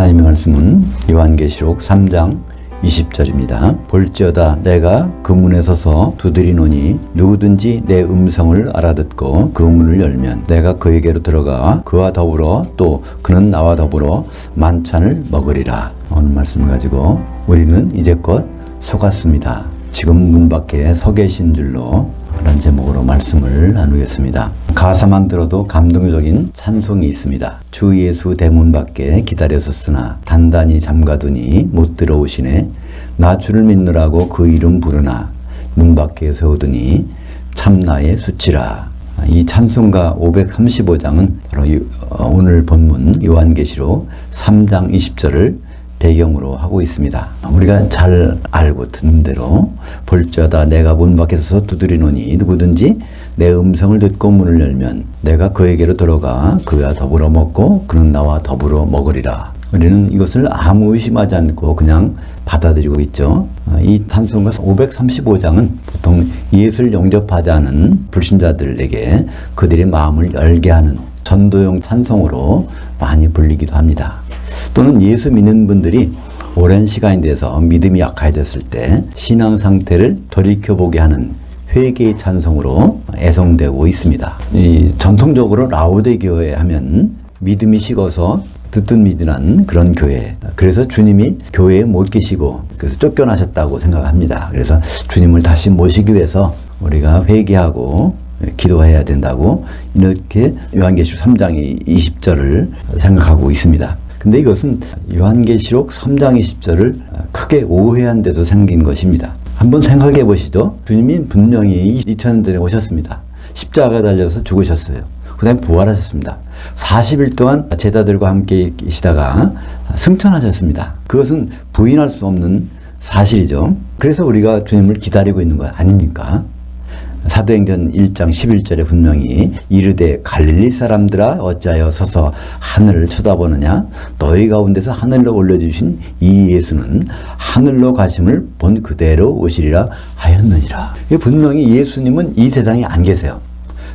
하나님의 말씀은 요한계시록 3장 20절입니다. 볼지어다 내가 그 문에 서서 두드리노니 누구든지 내 음성을 알아듣고 그 문을 열면 내가 그에게로 들어가 그와 더불어 또 그는 나와 더불어 만찬을 먹으리라. 오늘 말씀을 가지고 우리는 이제껏 속았습니다. 지금 문 밖에 서 계신 줄로 라는 제목으로 말씀을 나누겠습니다. 가사만 들어도 감동적인 찬송이 있습니다. 주 예수 대문 밖에 기다렸었으나 단단히 잠가두니 못 들어오시네. 나 주를 믿느라고 그 이름 부르나 문 밖에 세우더니 참나의 수치라. 이 찬송가 535장은 바로 오늘 본문 요한계시록 3장 20절을 배경으로 하고 있습니다. 우리가 잘 알고 듣는 대로 볼지어다 내가 문 밖에 서서 두드리노니 누구든지 내 음성을 듣고 문을 열면 내가 그에게로 들어가 그와 더불어 먹고 그는 나와 더불어 먹으리라. 우리는 이것을 아무 의심하지 않고 그냥 받아들이고 있죠. 이 찬송가 535장은 보통 예수를 영접하지 않은 불신자들에게 그들의 마음을 열게 하는 전도용 찬송으로 많이 불리기도 합니다. 또는 예수 믿는 분들이 오랜 시간이 돼서 믿음이 약해졌을 때 신앙 상태를 돌이켜보게 하는 회개의 찬송으로 애송되고 있습니다. 전통적으로 라오데 교회 하면 믿음이 식어서 뜨뜻미진한 그런 교회. 그래서 주님이 교회에 못 계시고 그래서 쫓겨나셨다고 생각합니다. 그래서 주님을 다시 모시기 위해서 우리가 회개하고 기도해야 된다고 이렇게 요한계시록 3장 20절을 생각하고 있습니다. 근데 이것은 요한계시록 3장 20절을 크게 오해한 데서 생긴 것입니다. 한번 생각해 보시죠. 주님이 분명히 2000년 전에 오셨습니다. 십자가에 달려서 죽으셨어요. 그 다음에 부활하셨습니다. 40일 동안 제자들과 함께 계시다가 승천하셨습니다. 그것은 부인할 수 없는 사실이죠. 그래서 우리가 주님을 기다리고 있는 거 아닙니까? 사도행전 1장 11절에 분명히 이르되 갈릴리 사람들아 어찌하여 서서 하늘을 쳐다보느냐 너희 가운데서 하늘로 올려주신 이 예수는 하늘로 가심을 본 그대로 오시리라 하였느니라. 분명히 예수님은 이 세상에 안 계세요.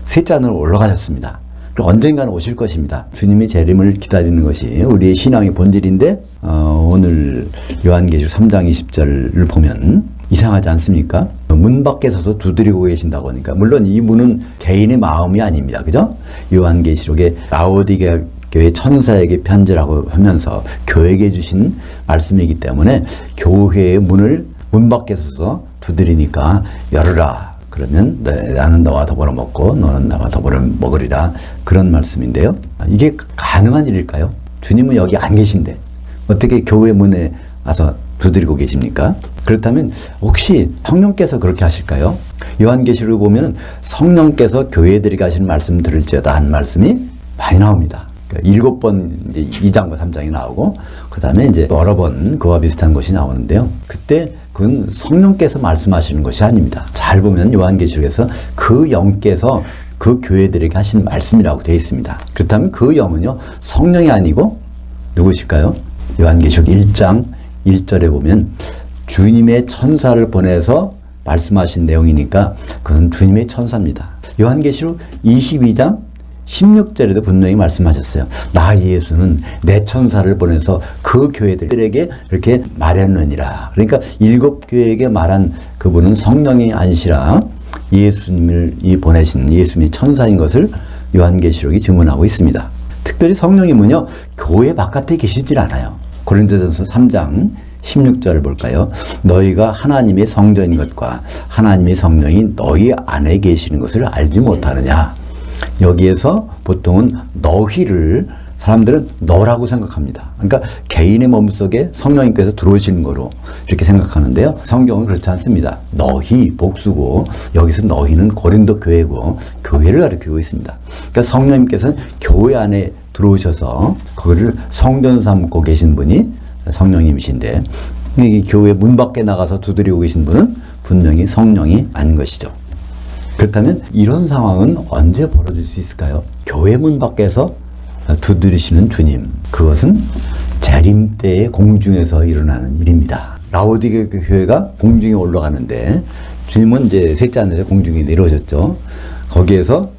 셋째 하늘로 올라가셨습니다. 언젠가는 오실 것입니다. 주님의 재림을 기다리는 것이 우리의 신앙의 본질인데 오늘 요한계시록 3장 20절을 보면 이상하지 않습니까? 문 밖에 서서 두드리고 계신다고 하니까 물론 이 문은 개인의 마음이 아닙니다. 그죠? 요한계시록에 라오디게아 교회 천사에게 편지라고 하면서 교회에게 주신 말씀이기 때문에 교회의 문을 문 밖에 서서 두드리니까 열어라. 그러면 나는 너와 더불어 먹고 너는 나와 더불어 먹으리라. 그런 말씀인데요. 이게 가능한 일일까요? 주님은 여기 안 계신데 어떻게 교회 문에 와서 두드리고 계십니까? 그렇다면 혹시 성령께서 그렇게 하실까요? 요한계시록을 보면 성령께서 교회들에게 하시는 말씀 들을지어다 한 말씀이 많이 나옵니다. 그러니까 7번 이제 2장과 3장이 나오고 그 다음에 이제 여러 번 그와 비슷한 것이 나오는데요. 그때 그건 성령께서 말씀하시는 것이 아닙니다. 잘 보면 요한계시록에서 그 영께서 그 교회들에게 하신 말씀이라고 되어 있습니다. 그렇다면 그 영은요 성령이 아니고 누구실까요? 요한계시록 1장 1절에 보면 주님의 천사를 보내서 말씀하신 내용이니까 그건 주님의 천사입니다. 요한계시록 22장 16절에도 분명히 말씀하셨어요. 나 예수는 내 천사를 보내서 그 교회들에게 이렇게 말했느니라. 그러니까 7교회에게 말한 그분은 성령이 아니시라 예수님을 보내신 예수님이 천사인 것을 요한계시록이 증언하고 있습니다. 특별히 성령님은요 교회 바깥에 계시질 않아요. 고린도전서 3장 16절을 볼까요? 너희가 하나님의 성전인 것과 하나님의 성령이 너희 안에 계시는 것을 알지 못하느냐. 여기에서 보통은 너희를 사람들은 너라고 생각합니다. 그러니까 개인의 몸속에 성령님께서 들어오시는 거로 이렇게 생각하는데요. 성경은 그렇지 않습니다. 너희 복수고 여기서 너희는 고린도 교회고 교회를 가리키고 있습니다. 그러니까 성령님께서는 교회 안에 들어오셔서 그거를 성전 삼고 계신 분이 성령님이신데 이 교회 문 밖에 나가서 두드리고 계신 분은 분명히 성령이 아닌 것이죠. 그렇다면 이런 상황은 언제 벌어질 수 있을까요? 교회 문 밖에서 두드리시는 주님, 그것은 재림 때의 공중에서 일어나는 일입니다. 라오디게아 교회가 공중에 올라가는데 주님은 이제 셋째 하늘에 공중에 내려오셨죠. 거기에서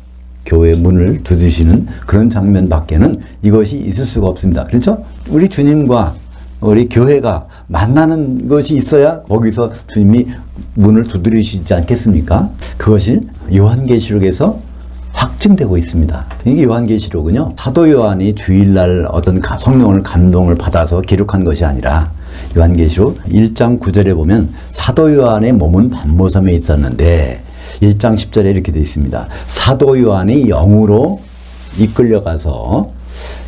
교회 문을 두드리시는 그런 장면밖에는 이것이 있을 수가 없습니다. 그렇죠? 우리 주님과 우리 교회가 만나는 것이 있어야 거기서 주님이 문을 두드리시지 않겠습니까? 그것이 요한계시록에서 확증되고 있습니다. 이게 요한계시록은요, 사도 요한이 주일날 어떤 성령을 감동을 받아서 기록한 것이 아니라 요한계시록 1장 9절에 보면 사도 요한의 몸은 반모섬에 있었는데 1장 10절에 이렇게 되어 있습니다. 사도 요한이 영으로 이끌려가서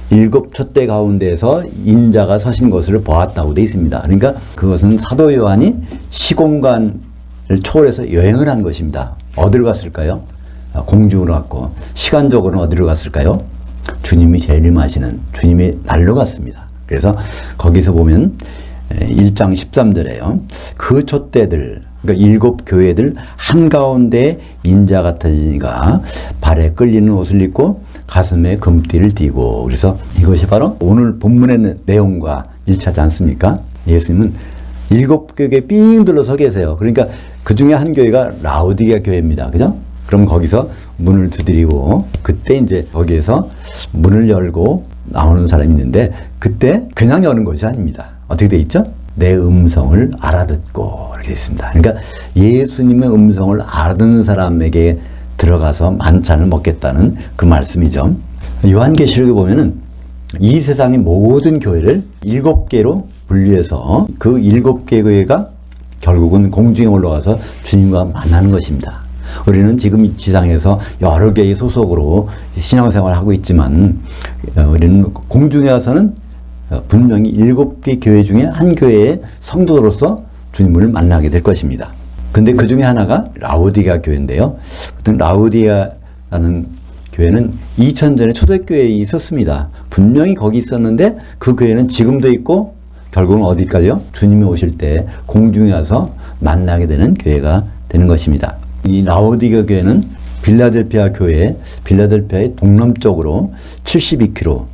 7 촛대 가운데서 인자가 서신 것을 보았다고 되어 있습니다. 그러니까 그것은 사도 요한이 시공간을 초월해서 여행을 한 것입니다. 어디로 갔을까요? 공중으로 갔고, 시간적으로는 어디로 갔을까요? 주님이 재림하시는 주님의 날로 갔습니다. 그래서 거기서 보면 1장 13절에요. 그 촛대들, 그러니까 7 교회들 한가운데 인자 같은 이가 발에 끌리는 옷을 입고 가슴에 금띠를 띠고, 그래서 이것이 바로 오늘 본문의 내용과 일치하지 않습니까? 예수님은 7 교회에 삥 둘러서 계세요. 그러니까 그 중에 한 교회가 라오디게아 교회입니다. 그죠? 그럼 거기서 문을 두드리고, 그때 이제 거기에서 문을 열고 나오는 사람이 있는데, 그때 그냥 여는 것이 아닙니다. 어떻게 돼 있죠? 내 음성을 알아듣고 이렇게 있습니다. 그러니까 예수님의 음성을 알아듣는 사람에게 들어가서 만찬을 먹겠다는 그 말씀이죠. 요한계시록에 보면은 이 세상의 모든 교회를 7개로 분류해서 그 7개 교회가 결국은 공중에 올라가서 주님과 만나는 것입니다. 우리는 지금 지상에서 여러 개의 소속으로 신앙생활을 하고 있지만, 우리는 공중에 가서는 분명히 7개 교회 중에 한 교회의 성도로서 주님을 만나게 될 것입니다. 근데 그 중에 하나가 라오디게아 교회인데요. 보통 라오디게아라는 교회는 2000전에 초대교회에 있었습니다. 분명히 거기 있었는데 그 교회는 지금도 있고 결국은 어디까지요? 주님이 오실 때 공중에 와서 만나게 되는 교회가 되는 것입니다. 이 라오디게아 교회는 빌라델피아 빌라델피아의 동남쪽으로 72km,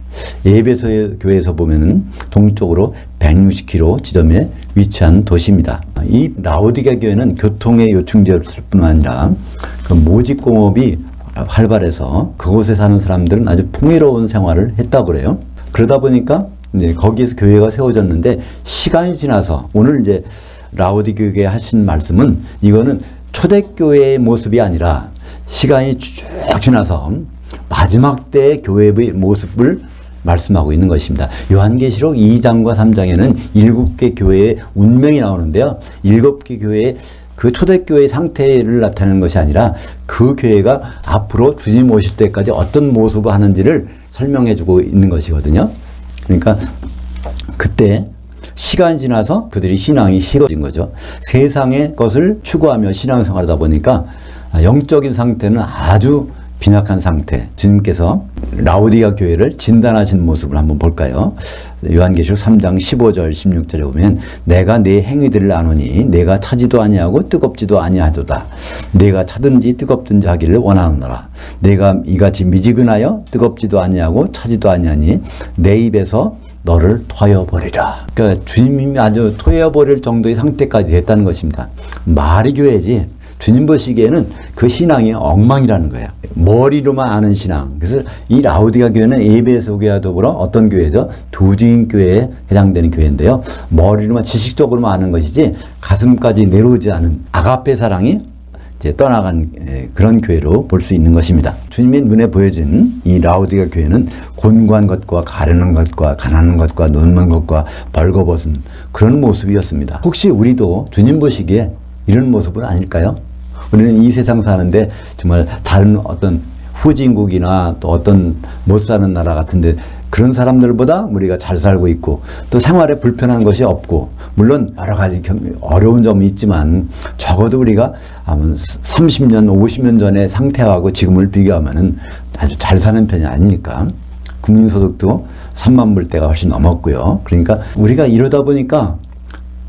에베소 교회에서 보면은 동쪽으로 160km 지점에 위치한 도시입니다. 이 라오디게아 교회는 교통의 요충지였을 뿐 아니라 그 모직공업이 활발해서 그곳에 사는 사람들은 아주 풍요로운 생활을 했다고 그래요. 그러다 보니까 이제 거기에서 교회가 세워졌는데, 시간이 지나서 오늘 이제 라오디게아 교회 하신 말씀은 이거는 초대교회의 모습이 아니라 시간이 쭉 지나서 마지막 때의 교회의 모습을 말씀하고 있는 것입니다. 요한계시록 2장과 3장에는 7개 교회의 운명이 나오는데요. 7개 교회의 그 초대교회의 상태를 나타내는 것이 아니라 그 교회가 앞으로 주님 오실 때까지 어떤 모습을 하는지를 설명해주고 있는 것이거든요. 그러니까 그때 시간이 지나서 그들이 신앙이 식어진 거죠. 세상의 것을 추구하며 신앙생활하다 보니까 영적인 상태는 아주 빈약한 상태. 주님께서 라오디게아 교회를 진단하신 모습을 한번 볼까요? 요한계시록 3장 15절 16절에 보면 내가 네 행위들을 아노니 내가 차지도 아니하고 뜨겁지도 아니하도다. 내가 차든지 뜨겁든지 하기를 원하노라. 내가 이같이 미지근하여 뜨겁지도 아니하고 차지도 아니하니 내 입에서 너를 토해버리라. 그러니까 주님이 아주 토해버릴 정도의 상태까지 됐다는 것입니다. 말이 교회지 주님 보시기에는 그 신앙이 엉망이라는 거예요. 머리로만 아는 신앙. 그래서 이 라오디게아 교회는 에베소 교회와 더불어 어떤 교회죠? 두주인 교회에 해당되는 교회인데요. 머리로만 지식적으로만 아는 것이지 가슴까지 내려오지 않은 아가페 사랑이 이제 떠나간 그런 교회로 볼 수 있는 것입니다. 주님의 눈에 보여진 이 라오디게아 교회는 곤고한 것과 가르는 것과 가난한 것과 눈먼 것과 벌거벗은 그런 모습이었습니다. 혹시 우리도 주님 보시기에 이런 모습은 아닐까요? 우리는 이 세상 사는데 정말 다른 어떤 후진국이나 또 어떤 못 사는 나라 같은데 그런 사람들보다 우리가 잘 살고 있고 또 생활에 불편한 것이 없고, 물론 여러 가지 어려운 점이 있지만 적어도 우리가 30년, 50년 전의 상태하고 지금을 비교하면은 아주 잘 사는 편이 아닙니까? 국민소득도 3만 불대가 훨씬 넘었고요. 그러니까 우리가 이러다 보니까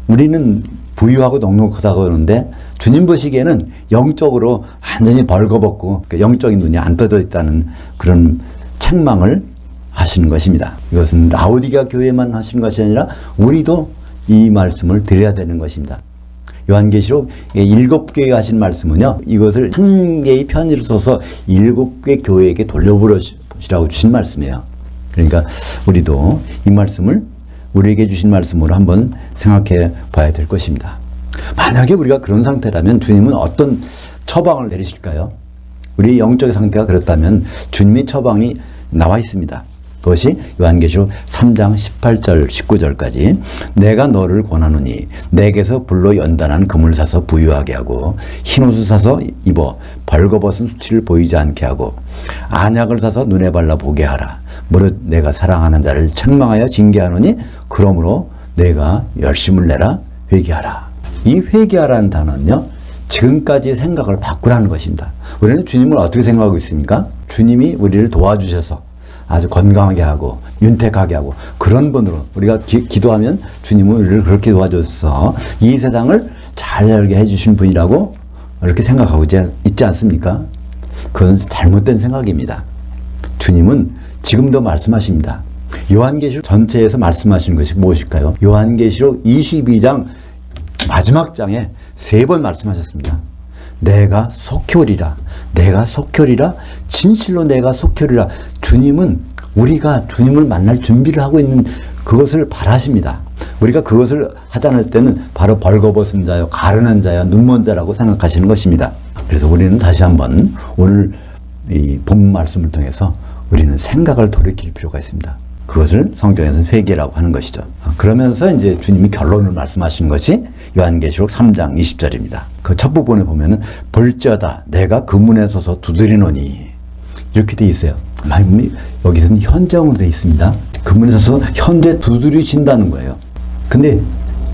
우리는 부유하고 넉넉하다고 그러는데 주님 보시기에는 영적으로 완전히 벌거벗고 영적인 눈이 안 떠져 있다는 그런 책망을 하시는 것입니다. 이것은 라오디게아 교회만 하시는 것이 아니라 우리도 이 말씀을 드려야 되는 것입니다. 요한계시록 7교회에 하신 말씀은요, 이것을 한 개의 편지를 써서 7개 교회에게 돌려보시라고 주신 말씀이에요. 그러니까 우리도 이 말씀을 우리에게 주신 말씀으로 한번 생각해 봐야 될 것입니다. 만약에 우리가 그런 상태라면 주님은 어떤 처방을 내리실까요? 우리의 영적인 상태가 그렇다면 주님의 처방이 나와 있습니다. 그것이 요한계시록 3장 18절 19절까지 내가 너를 권하노니 내게서 불로 연단한 금을 사서 부유하게 하고 흰옷을 사서 입어 벌거벗은 수치를 보이지 않게 하고 안약을 사서 눈에 발라 보게 하라. 무릇 내가 사랑하는 자를 책망하여 징계하노니 그러므로 내가 열심을 내라 회개하라. 이 회개하라는 단어는요, 지금까지의 생각을 바꾸라는 것입니다. 우리는 주님을 어떻게 생각하고 있습니까? 주님이 우리를 도와주셔서 아주 건강하게 하고 윤택하게 하고 그런 분으로 우리가 기도하면 주님은 우리를 그렇게 도와줘서 이 세상을 잘 살게 해주신 분이라고 이렇게 생각하고 있지 않습니까? 그건 잘못된 생각입니다. 주님은 지금도 말씀하십니다. 요한계시록 전체에서 말씀하시는 것이 무엇일까요? 요한계시록 22장 마지막 장에 3번 말씀하셨습니다. 내가 속히 오리라. 내가 속히 오리라. 진실로 내가 속히 오리라. 주님은 우리가 주님을 만날 준비를 하고 있는 그것을 바라십니다. 우리가 그것을 하지 않을 때는 바로 벌거벗은 자요, 가련한 자요, 눈먼 자라고 생각하시는 것입니다. 그래서 우리는 다시 한번 오늘 이 본 말씀을 통해서 우리는 생각을 돌이킬 필요가 있습니다. 그것을 성경에서는 회개라고 하는 것이죠. 그러면서 이제 주님이 결론을 말씀하신 것이 요한계시록 3장 20절입니다. 그 첫 부분에 보면은 볼지어다 내가 그 문에 서서 두드리노니 이렇게 돼 있어요. 여기서는 현재형으로 돼 있습니다. 그 문에 서서 현재 두드리신다는 거예요. 근데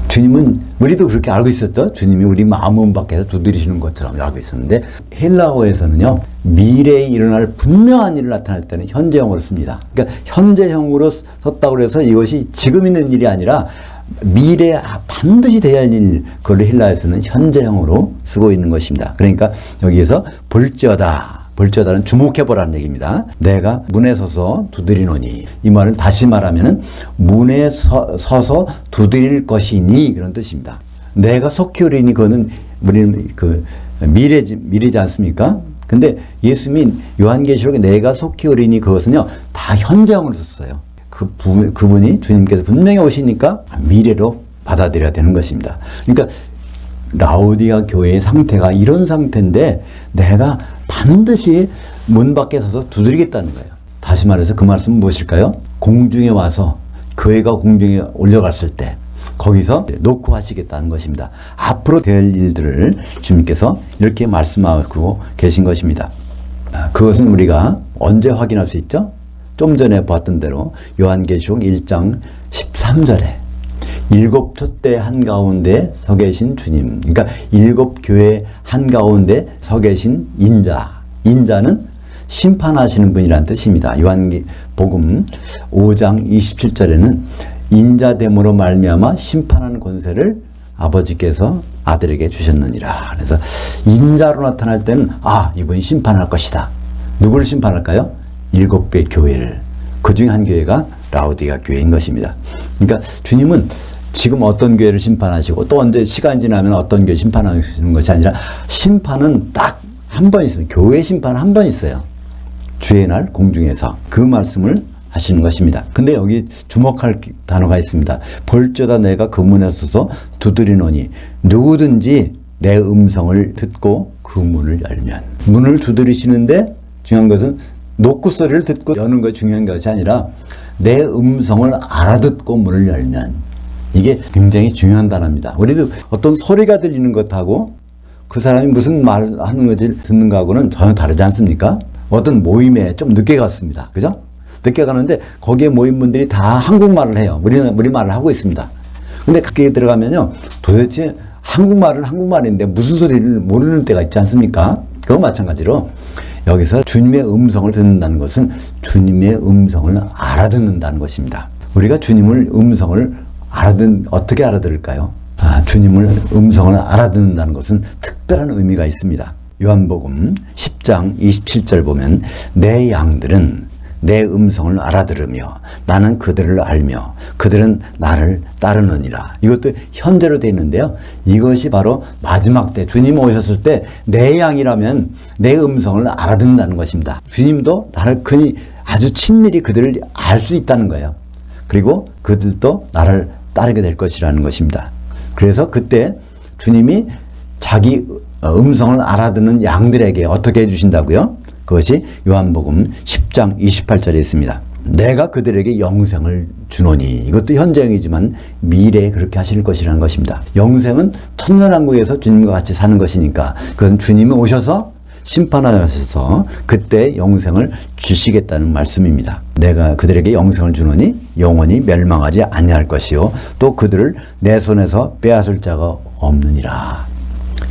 주님은 우리도 그렇게 알고 있었죠. 주님이 우리 마음 밖에서 두드리시는 것처럼 알고 있었는데 헬라어에서는요, 미래에 일어날 분명한 일을 나타낼 때는 현재형으로 씁니다. 그러니까 현재형으로 썼다고 해서 이것이 지금 있는 일이 아니라 미래에 반드시 돼야 할 일, 그걸 헬라에서는 현재형으로 쓰고 있는 것입니다. 그러니까 여기에서 볼지어다. 볼지어다는 주목해보라는 얘기입니다. 내가 문에 서서 두드리노니. 이 말은 다시 말하면은 문에 서서 두드릴 것이니 그런 뜻입니다. 내가 속히 오리니 그거는 우리는 그 미래지 않습니까? 근데 예수님이 요한계시록에 내가 속히 오리니 그것은요, 다 현재형으로 썼어요. 그분이 주님께서 분명히 오시니까 미래로 받아들여야 되는 것입니다. 그러니까 라오디가 교회의 상태가 이런 상태인데 내가 반드시 문 밖에 서서 두드리겠다는 거예요. 다시 말해서 그 말씀은 무엇일까요? 공중에 와서 교회가 공중에 올려갔을 때 거기서 놓고 하시겠다는 것입니다. 앞으로 될 일들을 주님께서 이렇게 말씀하고 계신 것입니다. 그것은 우리가 언제 확인할 수 있죠? 좀 전에 봤던 대로 요한계시록 1장 13절에 7촛대 한가운데 서 계신 주님, 그러니까 7교회 한가운데 서 계신 인자는 심판하시는 분이라는 뜻입니다. 요한복음 5장 27절에는 인자됨으로 말미암아 심판하는 권세를 아버지께서 아들에게 주셨느니라. 그래서 인자로 나타날 때는 이분이 심판할 것이다. 누구를 심판할까요? 7개 교회를. 그 중에 한 교회가 라오디가 교회인 것입니다. 그러니까 주님은 지금 어떤 교회를 심판하시고 또 언제 시간이 지나면 어떤 교회 심판하시는 것이 아니라 심판은 딱 한 번 있어요. 교회 심판 한 번 있어요. 주의 날 공중에서 그 말씀을 하시는 것입니다. 근데 여기 주목할 단어가 있습니다. 볼지어다 내가 그 문에 서서 두드리노니 누구든지 내 음성을 듣고 그 문을 열면. 문을 두드리시는데 중요한 것은 노크 소리를 듣고 여는 것이 중요한 것이 아니라 내 음성을 알아듣고 문을 열면. 이게 굉장히 중요한 단어입니다. 우리도 어떤 소리가 들리는 것하고 그 사람이 무슨 말 하는 것을 듣는 것하고는 전혀 다르지 않습니까? 어떤 모임에 좀 늦게 갔습니다. 그죠? 늦게 가는데 거기에 모인 분들이 다 한국말을 해요. 우리말을 하고 있습니다. 근데 그게 들어가면요, 도대체 한국말은 한국말인데 무슨 소리를 모르는 때가 있지 않습니까? 그거 마찬가지로 여기서 주님의 음성을 듣는다는 것은 주님의 음성을 알아듣는다는 것입니다. 우리가 주님을 음성을 어떻게 알아들을까요? 주님을 음성을 알아듣는다는 것은 특별한 의미가 있습니다. 요한복음 10장 27절 보면 내 양들은 내 음성을 알아들으며 나는 그들을 알며 그들은 나를 따르느니라. 이것도 현재로 되어 있는데요. 이것이 바로 마지막 때 주님 오셨을 때 내 양이라면 내 음성을 알아듣는다는 것입니다. 주님도 나를 아주 친밀히 그들을 알 수 있다는 거예요. 그리고 그들도 나를 따르게 될 것이라는 것입니다. 그래서 그때 주님이 자기 음성을 알아듣는 양들에게 어떻게 해주신다고요? 그것이 요한복음 10장 28절에 있습니다. 내가 그들에게 영생을 주노니. 이것도 현재형이지만 미래에 그렇게 하실 것이라는 것입니다. 영생은 천년왕국에서 주님과 같이 사는 것이니까 그건 주님이 오셔서 심판하셔서 그때 영생을 주시겠다는 말씀입니다. 내가 그들에게 영생을 주노니 영원히 멸망하지 아니할 것이요 또 그들을 내 손에서 빼앗을 자가 없느니라.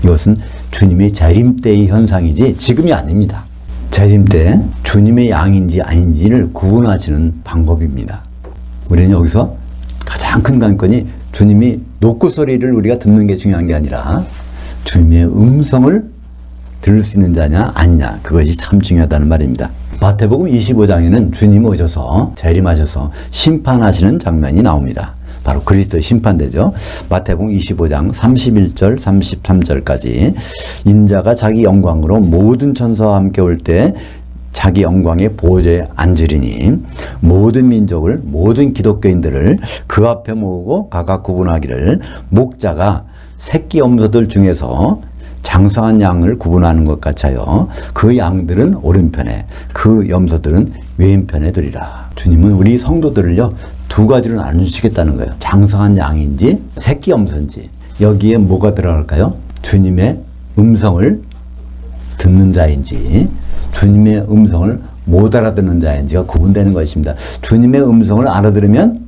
이것은 주님의 재림 때의 현상이지 지금이 아닙니다. 재림 때 주님의 양인지 아닌지를 구분하시는 방법입니다. 우리는 여기서 가장 큰 관건이 주님이 노크 소리를 우리가 듣는 게 중요한 게 아니라 주님의 음성을 들을 수 있는 자냐 아니냐, 그것이 참 중요하다는 말입니다. 마태복음 25장에는 주님 오셔서 재림하셔서 심판하시는 장면이 나옵니다. 바로 그리스도의 심판대죠. 마태복음 25장 31절 33절까지 인자가 자기 영광으로 모든 천사와 함께 올 때 자기 영광의 보좌에 앉으리니 모든 민족을 모든 기독교인들을 그 앞에 모으고 각각 구분하기를 목자가 새끼 염소들 중에서 장성한 양을 구분하는 것 같아요. 그 양들은 오른편에 그 염소들은 왼편에 두리라. 주님은 우리 성도들을요 두 가지로 나누시겠다는 거예요. 장성한 양인지 새끼 염소인지. 여기에 뭐가 들어갈까요? 주님의 음성을 듣는 자인지 주님의 음성을 못 알아듣는 자인지가 구분되는 것입니다. 주님의 음성을 알아들으면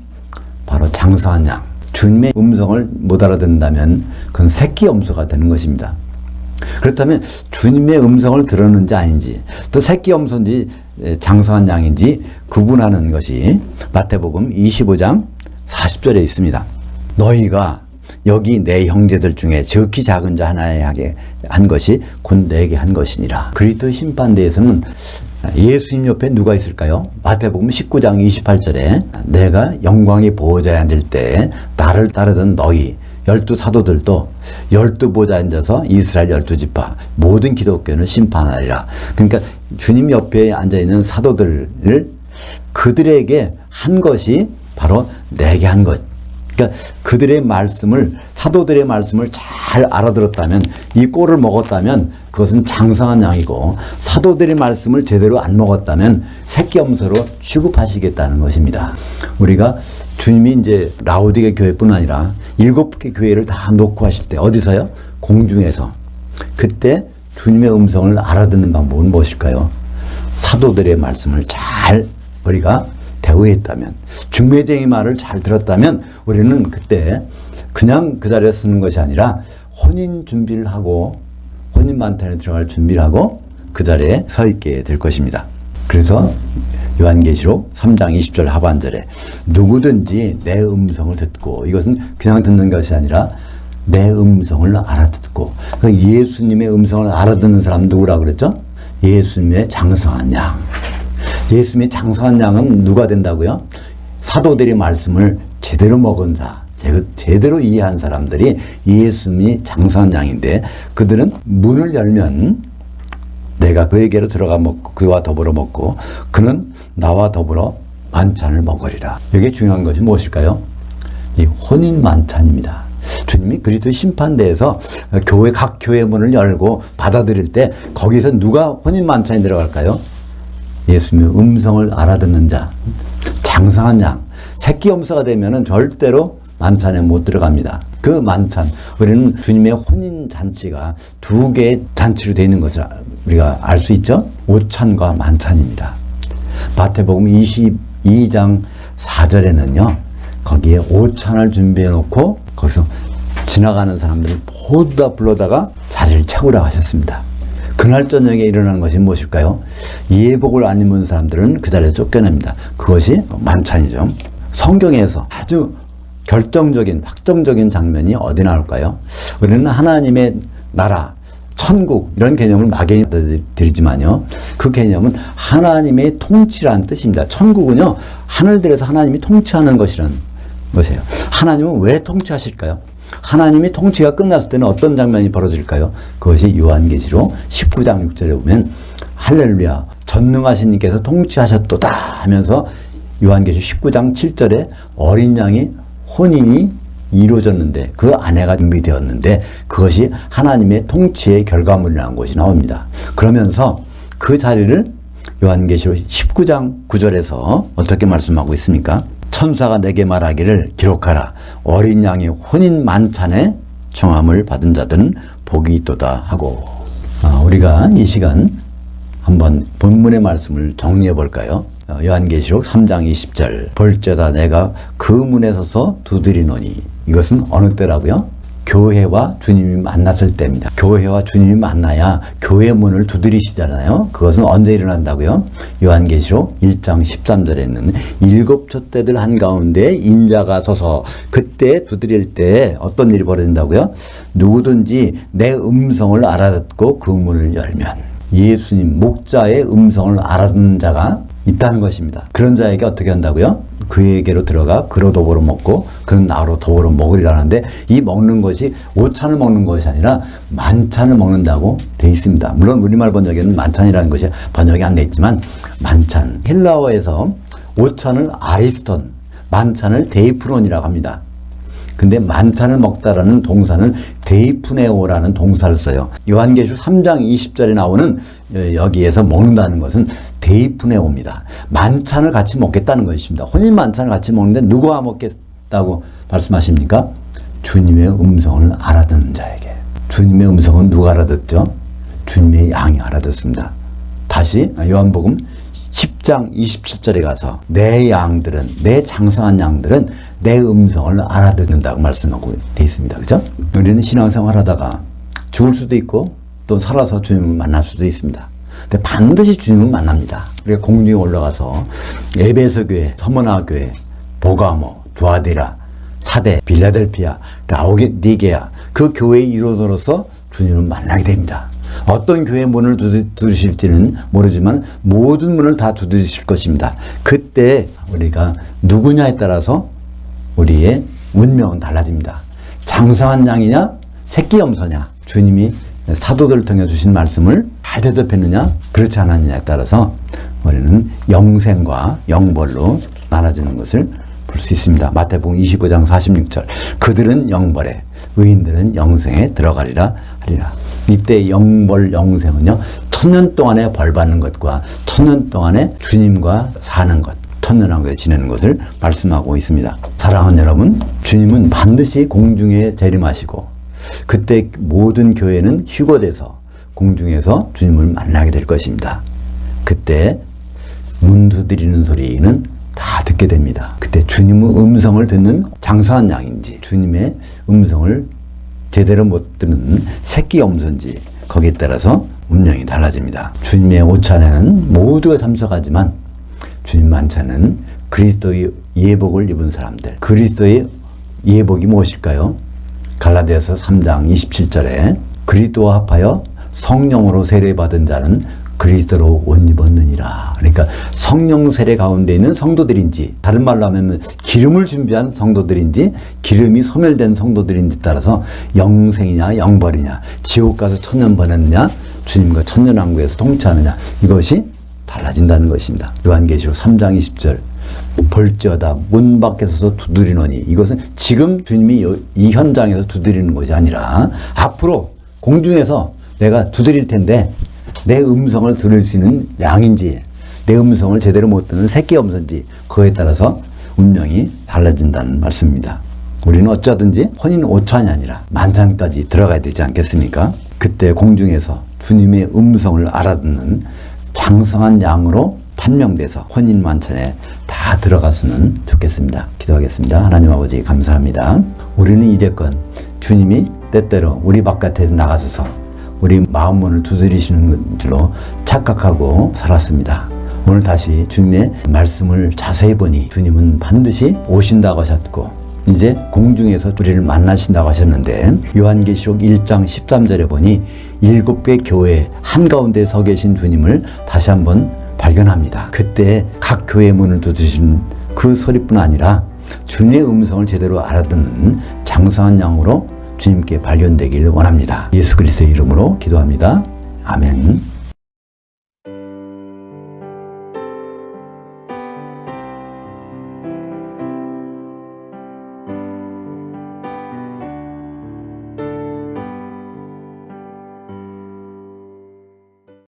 바로 장성한 양, 주님의 음성을 못 알아듣는다면 그건 새끼 염소가 되는 것입니다. 그렇다면 주님의 음성을 들었는지 아닌지, 또 새끼 염소인지 장성한 양인지 구분하는 것이 마태복음 25장 40절에 있습니다. 너희가 여기 내 형제들 중에 지극히 작은 자 하나에게 한 것이 곧 내게 한 것이니라. 그리스도의 심판대에서는 예수님 옆에 누가 있을까요? 마태복음 19장 28절에 내가 영광의 보호자에 앉을 때 나를 따르던 너희 12 사도들도 12 보좌에 앉아서 이스라엘 12지파 모든 기독교는 심판하리라. 그러니까 주님 옆에 앉아있는 사도들을 그들에게 한 것이 바로 내게 한 것. 그러니까 그들의 말씀을, 사도들의 말씀을 잘 알아들었다면, 이 꼴을 먹었다면 그것은 장성한 양이고, 사도들의 말씀을 제대로 안 먹었다면 새끼 염소로 취급하시겠다는 것입니다. 우리가 주님이 이제 라오디게 교회뿐 아니라 7개 교회를 다 놓고 하실 때 어디서요? 공중에서. 그때 주님의 음성을 알아듣는 방법은 무엇일까요? 사도들의 말씀을 잘 우리가 대우했다면, 중매쟁이 말을 잘 들었다면 우리는 그때 그냥 그 자리에 쓰는 것이 아니라 혼인 준비를 하고, 혼인 만찬에 들어갈 준비를 하고 그 자리에 서 있게 될 것입니다. 그래서 요한계시록 3장 20절 하반절에 누구든지 내 음성을 듣고, 이것은 그냥 듣는 것이 아니라 내 음성을 알아듣고, 예수님의 음성을 알아듣는 사람 누구라고 그랬죠? 예수님의 장성한 양. 예수님의 장성한 양은 누가 된다고요? 사도들의 말씀을 제대로 먹은 자, 제대로 이해한 사람들이 예수님이 장성한 양인데, 그들은 문을 열면 내가 그에게로 들어가 먹고 그와 더불어 먹고 그는 나와 더불어 만찬을 먹으리라. 이게 중요한 것이 무엇일까요? 이 혼인 만찬입니다. 주님이 그리스도의 심판대에서 각 교회 문을 열고 받아들일 때 거기서 누가 혼인 만찬에 들어갈까요? 예수님의 음성을 알아듣는 자, 장성한 양. 새끼 염소가 되면은 절대로 만찬에 못 들어갑니다. 그 만찬, 우리는 주님의 혼인 잔치가 2개의 잔치로 되어 있는 것을 우리가 알 수 있죠? 오찬과 만찬입니다. 마태복음 22장 4절에는요, 거기에 오찬을 준비해 놓고 거기서 지나가는 사람들을 모두 다 불러다가 자리를 채우라고 하셨습니다. 그날 저녁에 일어나는 것이 무엇일까요? 예복을 안 입은 사람들은 그 자리에서 쫓겨납니다. 그것이 만찬이죠. 성경에서 아주 결정적인, 확정적인 장면이 어디 나올까요? 우리는 하나님의 나라, 천국 이런 개념을 막연히 받아들이지만요, 그 개념은 하나님의 통치라는 뜻입니다. 천국은요, 하늘들에서 하나님이 통치하는 것이라는 것이에요. 하나님은 왜 통치하실까요? 하나님이 통치가 끝났을 때는 어떤 장면이 벌어질까요? 그것이 요한계시록 19장 6절에 보면 할렐루야 전능하신 이께서 통치하셨도다 하면서 요한계시록 19장 7절에 어린 양이 혼인이 이루어졌는데 그 아내가 준비되었는데 그것이 하나님의 통치의 결과물이라는 것이 나옵니다. 그러면서 그 자리를 요한계시록 19장 9절에서 어떻게 말씀하고 있습니까? 천사가 내게 말하기를 기록하라. 어린 양의 혼인 만찬에 청함을 받은 자들은 복이 있도다 하고. 우리가 이 시간 한번 본문의 말씀을 정리해 볼까요? 요한계시록 3장 20절 볼지어다 내가 그 문에 서서 두드리노니. 이것은 어느 때라고요? 교회와 주님이 만났을 때입니다. 교회와 주님이 만나야 교회 문을 두드리시잖아요. 그것은 언제 일어난다고요? 요한계시록 1장 13절에는 7촛대들 한가운데 인자가 서서 그때 두드릴 때 어떤 일이 벌어진다고요? 누구든지 내 음성을 알아듣고 그 문을 열면, 예수님 목자의 음성을 알아듣는 자가 있다는 것입니다. 그런 자에게 어떻게 한다고요? 그에게로 들어가 그로 더불어 먹고 그는 나로 더불어 먹으리라 하는데, 이 먹는 것이 오찬을 먹는 것이 아니라 만찬을 먹는다고 돼 있습니다. 물론 우리말 번역에는 만찬이라는 것이 번역이 안 돼 있지만, 만찬, 헬라어에서 오찬을 아리스톤, 만찬을 데이프론이라고 합니다. 근데 만찬을 먹다라는 동사는 데이프네오라는 동사를 써요. 요한계시록 3장 20절에 나오는 여기에서 먹는다는 것은 데이프네오입니다. 만찬을 같이 먹겠다는 것입니다. 혼인 만찬을 같이 먹는데 누구와 먹겠다고 말씀하십니까? 주님의 음성을 알아듣는 자에게. 주님의 음성은 누가 알아듣죠? 주님의 양이 알아듣습니다. 다시 요한복음 10장 27절에 가서 내 양들은, 내 장성한 양들은 내 음성을 알아듣는다고 말씀하고 돼 있습니다. 그죠? 우리는 신앙생활 하다가 죽을 수도 있고 또 살아서 주님을 만날 수도 있습니다. 근데 반드시 주님을 만납니다. 우리가 공중에 올라가서 에베소 교회, 서머나 교회, 보가모, 두아디라, 사대, 빌라델피아, 라오디게아, 그 교회의 이로로서 주님을 만나게 됩니다. 어떤 교회 문을 두드리실지는 모르지만 모든 문을 다 두드리실 것입니다. 그때 우리가 누구냐에 따라서 우리의 운명은 달라집니다. 장성한 양이냐, 새끼 염소냐, 주님이 사도들을 통해 주신 말씀을 잘 대답했느냐, 그렇지 않았느냐에 따라서 우리는 영생과 영벌로 나눠지는 것을 볼 수 있습니다. 마태복음 25장 46절 그들은 영벌에, 의인들은 영생에 들어가리라 하리라. 이때 영벌, 영생은요, 1000년 동안에 벌 받는 것과 1000년 동안에 주님과 사는 것, 천년왕국에 지내는 것을 말씀하고 있습니다. 사랑하는 여러분, 주님은 반드시 공중에 재림하시고 그때 모든 교회는 휴거돼서 공중에서 주님을 만나게 될 것입니다. 그때 문 두드리는 소리는 다 듣게 됩니다. 그때 주님의 음성을 듣는 장성한 양인지, 주님의 음성을 제대로 못 듣는 새끼 염소인지, 거기에 따라서 운명이 달라집니다. 주님의 오찬에는 모두가 참석하지만 주님 만찬은 그리스도의 예복을 입은 사람들, 그리스도의 예복이 무엇일까요? 갈라디아서 3장 27절에 그리스도와 합하여 성령으로 세례받은 자는 그리스도로 옷 입었느니라. 그러니까 성령 세례 가운데 있는 성도들인지, 다른 말로 하면 기름을 준비한 성도들인지, 기름이 소멸된 성도들인지 따라서 영생이냐 영벌이냐, 지옥 가서 천년 보냈느냐, 주님과 천년왕국에서 통치하느냐, 이것이 달라진다는 것입니다. 요한계시록 3장 20절 볼지어다 문 밖에 서서 두드리노니, 이것은 지금 주님이 이 현장에서 두드리는 것이 아니라 앞으로 공중에서 내가 두드릴 텐데 내 음성을 들을 수 있는 양인지, 내 음성을 제대로 못 듣는 새끼 염소인지, 그거에 따라서 운명이 달라진다는 말씀입니다. 우리는 어쩌든지 혼인 오찬이 아니라 만찬까지 들어가야 되지 않겠습니까? 그때 공중에서 주님의 음성을 알아듣는 장성한 양으로 판명돼서 혼인 만찬에 다 들어갔으면 좋겠습니다. 기도하겠습니다. 하나님 아버지 감사합니다. 우리는 이제껏 주님이 때때로 우리 바깥에 나가셔서 우리 마음 문을 두드리시는 줄로 착각하고 살았습니다. 오늘 다시 주님의 말씀을 자세히 보니 주님은 반드시 오신다고 하셨고 이제 공중에서 우리를 만나신다고 하셨는데 요한계시록 1장 13절에 보니 7개 교회 한가운데 서 계신 주님을 다시 한번 발견합니다. 그때 각 교회 문을 두드리신 그 소리뿐 아니라 주님의 음성을 제대로 알아듣는 장성한 양으로 주님께 발견되기를 원합니다. 예수 그리스도의 이름으로 기도합니다. 아멘.